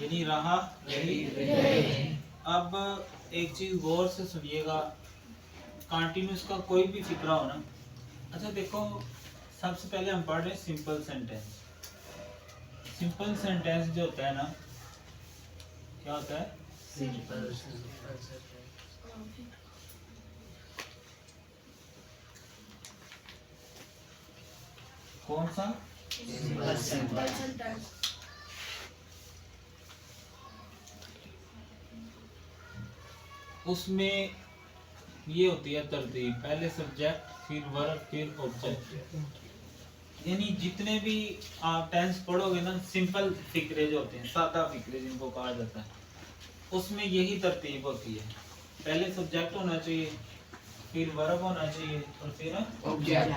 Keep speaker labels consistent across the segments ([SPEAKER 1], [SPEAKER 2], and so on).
[SPEAKER 1] यानी रहा रही। अब एक चीज गौर से सुनिएगा, कंटिन्यूस का कोई भी फिक्रा हो ना। अच्छा देखो, सबसे पहले हम पढ़ रहे हैं सिंपल सेंटेंस। सिंपल सेंटेंस जो होता है ना, क्या होता है?
[SPEAKER 2] सिंपल।
[SPEAKER 1] कौन सा?
[SPEAKER 2] सिंपल।
[SPEAKER 1] उसमें ये होती है तरतीब, पहले सब्जेक्ट, फिर वर्ब, फिर ऑब्जेक्ट। यानी जितने भी आप टेंस पढ़ोगे ना, सिंपल फिक्रे जो होते हैं, सादा फिक्रे जिनको कहा जाता है, उसमें यही तरतीब होती है। पहले सब्जेक्ट होना चाहिए, फिर वर्ब होना चाहिए, और फिर
[SPEAKER 2] ऑब्जेक्ट।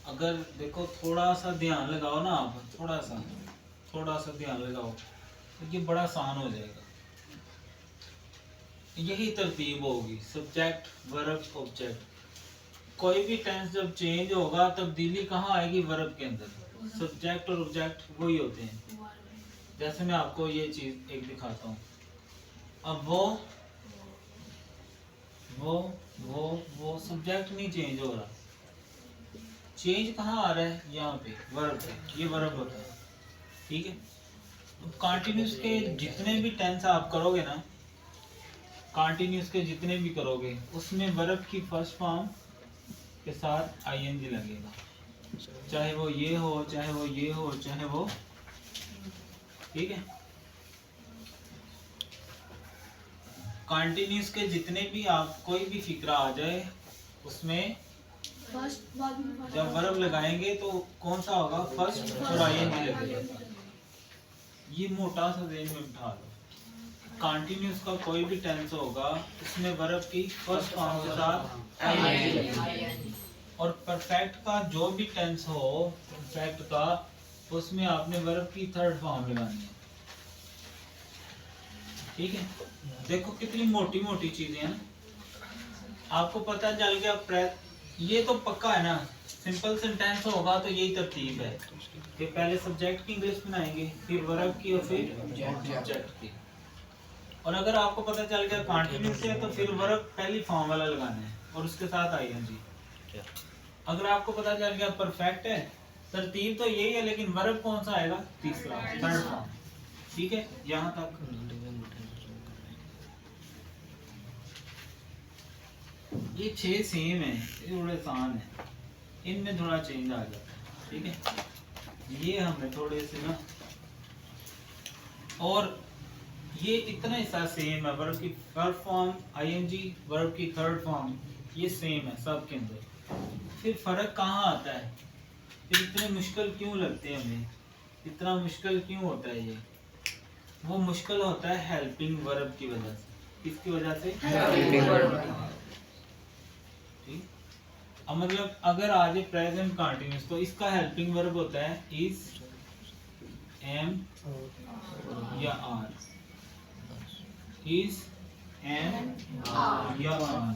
[SPEAKER 1] अगर देखो थोड़ा सा ध्यान लगाओ ना आप, थोड़ा सा ध्यान लगाओ, तो ये बड़ा आसान हो जाएगा। यही तरतीब होगी, सब्जेक्ट, वर्ब, ऑब्जेक्ट। कोई भी टेंस जब चेंज होगा, तब्दीली कहाँ आएगी? वर्ब के अंदर। सब्जेक्ट और ऑब्जेक्ट वही होते हैं। जैसे मैं आपको ये चीज एक दिखाता हूँ। अब वो सब्जेक्ट नहीं चेंज हो रहा, चेंज कहाँ आ रहा है? यहाँ पे वर्ब पे, ये वर्ब होता है, ठीक है। तो कंटिन्यूस के जितने भी टेंस आप करोगे ना, कंटिन्यूस के जितने भी करोगे, उसमें वर्ब की फर्स्ट फॉर्म के साथ आईएनजी लगेगा, चाहे वो ये हो, चाहे वो ये हो, चाहे वो, ठीक है। कंटिन्यूस के जितने भी आप कोई भी फिक्रा आ जाए, उसमें जब वर्ब लगाएंगे तो कौन सा होगा? फर्स्ट और आईएनजी लगेगा। ये मोटा सा ज़हन में बिठा लो। कंटिन्यूस का कोई भी टेंस होगा, उसमें वर्ब की फर्स्ट फॉर्म के साथ आईएनजी, और परफेक्ट का जो भी टेंस हो, परफेक्ट का, उसमें आपने वर्ब की थर्ड फॉर्म लगानी है, ठीक है। देखो कितनी मोटी मोटी चीजें हैं, आपको पता चल गया। ये तो पक्का है ना, सिंपल सेंटेंस होगा तो यही तरतीब है कि पहले सब्जेक्ट की इंग्लिश बनाएंगे, फिर वर्ब की, और फिर ऑब्जेक्ट की। और अगर आपको पता चल गया कंटिन्यूस है, तो फिर वर्ब पहली फॉर्म वाला लगाना है और उसके साथ आईएनजी। अगर आपको पता चल गया परफेक्ट है, तरतीब तो यही है, लेकिन वर्ब कौन सा आएगा? तीसरा, थर्ड फॉर्म, ठीक है। यहाँ तक ये 6 सेम है, ये थोड़े आसान है, इनमें थोड़ा चेंज आ जाता है, ठीक है। ये हमें थोड़े से ना, और ये इतना हिस्सा सेम है, वर्ब की फर्स्ट फॉर्म आईएनजी, वर्ब की थर्ड फॉर्म, ये सेम है सब के अंदर। फिर फर्क कहाँ आता है? फिर इतने मुश्किल क्यों लगते हैं हमें? इतना मुश्किल क्यों होता है ये? वो मुश्किल होता है हेल्पिंग वर्ब की वजह से। किसकी वजह से?
[SPEAKER 2] Helping verb.
[SPEAKER 1] ठीक। अब मतलब अगर आज प्रेजेंट कंटिन्यूस, तो इसका हेल्पिंग वर्ब होता है इज, एम या आर। इज, एम या आर।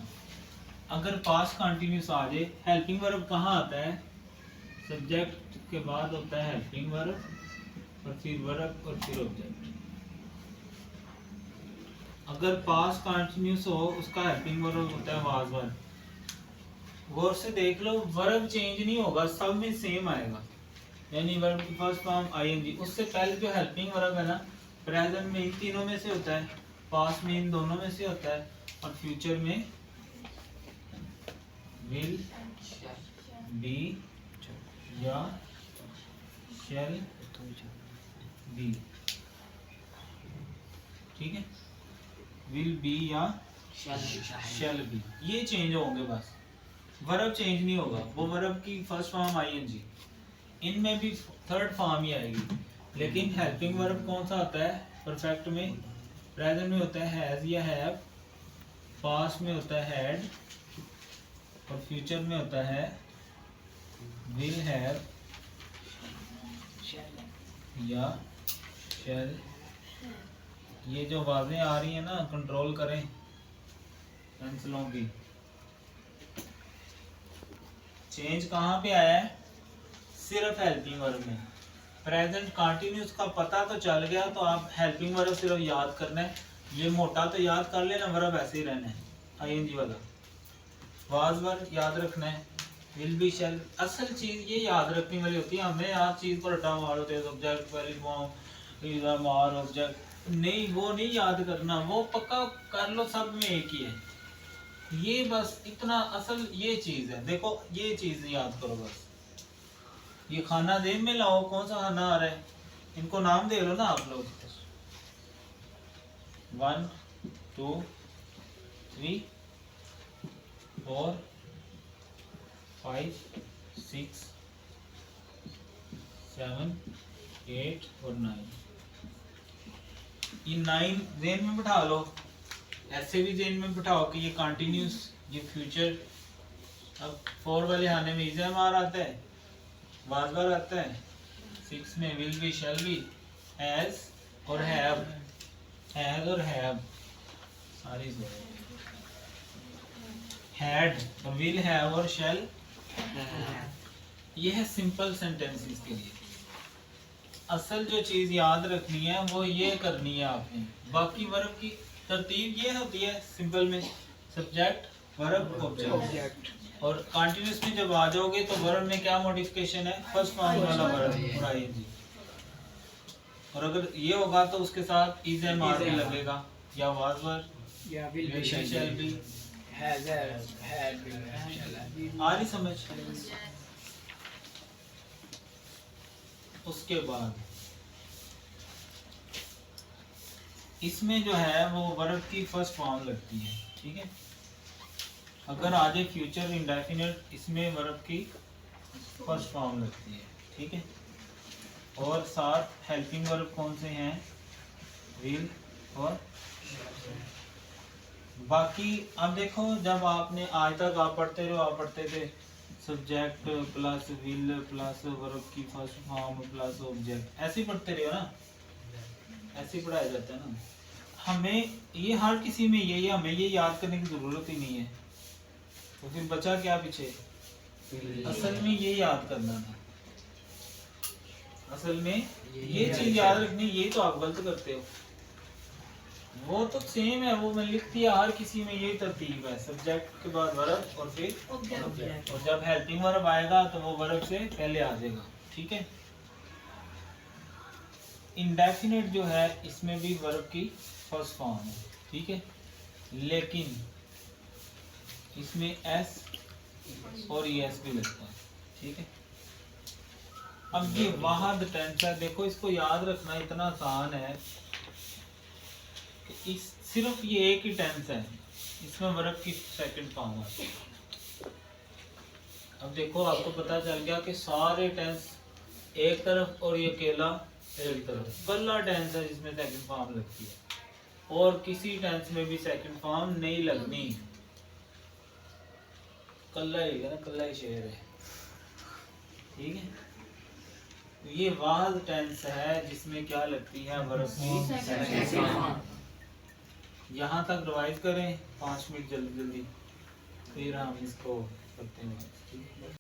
[SPEAKER 1] अगर पास्ट कंटिन्यूस आ जाए, हेल्पिंग वर्ब कहाँ आता है? सब्जेक्ट के बाद होता है हेल्पिंग वर्ब, और फिर वर्ब, और फिर ऑब्जेक्ट। अगर पास्ट कंटिन्यूस हो, उसका हेल्पिंग वर्ब होता है वाज वर्ब। गौर से देख लो, वर्ब चेंज नहीं होगा, सब में सेम आएगा। यानी वर्ब की फर्स्ट फॉर्म आईएनजी, उससे पहले जो हेल्पिंग वर्ब है ना, प्रेजेंट में इन तीनों में से होता है, पास्ट में इन दोनों में से होता है, और फ्यूचर में विल बी या शैल बी, ठीक है। विल बी या शैल बी, ये चेंज होंगे बस, वर्ब चेंज नहीं होगा। वो वर्ब की फर्स्ट फॉर्म आईएनजी, इनमें भी थर्ड फॉर्म ही आएगी। लेकिन हेल्पिंग वर्ब कौन सा होता है? परफेक्ट में, प्रेजेंट में होता है हैज या हैव, पास्ट में होता है हैड, और फ्यूचर में होता है विल हैव या शैल। ये जो आवाजें आ रही हैं ना, कंट्रोल करें पेंसिलों की। चेंज कहाँ पे आया है? सिर्फ हेल्पिंग वर्ब में। प्रेजेंट कंटिन्यूस का पता तो चल गया, तो आप हेल्पिंग वर्ब सिर्फ याद करना है। ये मोटा तो याद कर लेना, वर्ब ऐसे ही रहना है आईएनजी वाला। वाज वर्ब याद रखना है, विल बी शैल। असल चीज ये याद रखने वाली होती है, हमें आप चीज को रटा मार होते हैं, सब्जेक्ट पहले मार ऑब्जेक्ट नहीं, वो नहीं याद करना, वो पक्का कर लो, सब में एक ही है। ये बस इतना असल ये चीज है। देखो ये चीज याद करो बस। ये खाना देन में लाओ, कौन सा खाना आ रहा है? इनको नाम दे लो ना आप लोग। 1 2 3 4 5 6 7 8 और 9। ये 9 जेन में बिठा लो, ऐसे भी जेन में बिठाओ कि ये कंटिन्यूस, ये फ्यूचर। अब 4 वाले खाने में इज़ मार आता है, बार बार आता है। 6 में will be, shall be, has और हैव, हैज और हैव सारी हैड, विल हैव और शैल। ये है सिंपल सेंटेंसेस के लिए। असल जो चीज याद रखनी है वो ये करनी है आपने। बाकी वर्ब की तरतीब ये होती है सिंपल में, सब्जेक्ट वर्ब ऑब्जेक्ट। और कंटीन्यूअस में जब आ जाओगे तो वर्ब में क्या मॉडिफिकेशन है? फर्स्ट फॉर्म वाला वर्ब और आईएनजी। और अगर ये होगा तो उसके साथ इज एम आर भी लगेगा, या वाज वर्ब
[SPEAKER 2] या विल
[SPEAKER 1] या
[SPEAKER 2] be
[SPEAKER 1] shall be.
[SPEAKER 2] Has had been.
[SPEAKER 1] आ रही समझ? उसके बाद इसमें जो है वो वर्ब की फर्स्ट फॉर्म लगती है, ठीक है। अगर आ जाए फ्यूचर इंडेफिनिट, इसमें वर्ब की फर्स्ट फॉर्म लगती है, ठीक है। और साथ हेल्पिंग वर्ब कौन से हैं? विल और बाकी। अब देखो जब आपने आज तक आप पढ़ते थे subject plus will plus verb की फर्स्ट फॉर्म प्लस ऑब्जेक्ट, ऐसे ही पढ़ते रहे हो ना, ऐसे ही पढ़ाया जाता है ना। हमें ये हर किसी में यही है, हमें ये याद करने की जरूरत ही नहीं है, तो फिर बचा क्या पीछे? असल में ये याद करना था, असल में ये चीज याद रखनी। ये तो आप गलत करते हो, वो तो सेम है, वो मैंने लिख दिया। हर किसी में यही तरतीब है, सब्जेक्ट के बाद वर्ब और फिर ऑब्जेक्ट। और जब हेल्पिंग वर्ब आएगा तो वो वर्ब से पहले आ जाएगा, ठीक है। इंडेफिनिट जो है इसमें भी वर्ब की फर्स्ट फॉर्म है, ठीक है, लेकिन इसमें एस और एस भी लगता है, ठीक है। अब ये वाहद टेंस है, देखो इसको याद रखना इतना आसान है कि इस सिर्फ ये एक ही टेंस है, इसमें वर्ब की सेकंड फॉर्म आती है। अब देखो आपको पता चल गया कि सारे टेंस एक तरफ और ये अकेला एक तरफ। कल्ला टेंस है जिसमें सेकंड फॉर्म लगती है, और किसी टेंस में भी सेकंड फॉर्म नहीं लगनी। कल्ला ही है ना, कल्ला ही शेर है, ठीक है। तो ये वाहद टेंस है जिसमें क्या लगती है? वर्ब की सेकंड फॉर्म। यहाँ तक रिवाइज करें 5 मिनट जल्दी जल्दी, फिर हम इसको करते हैं।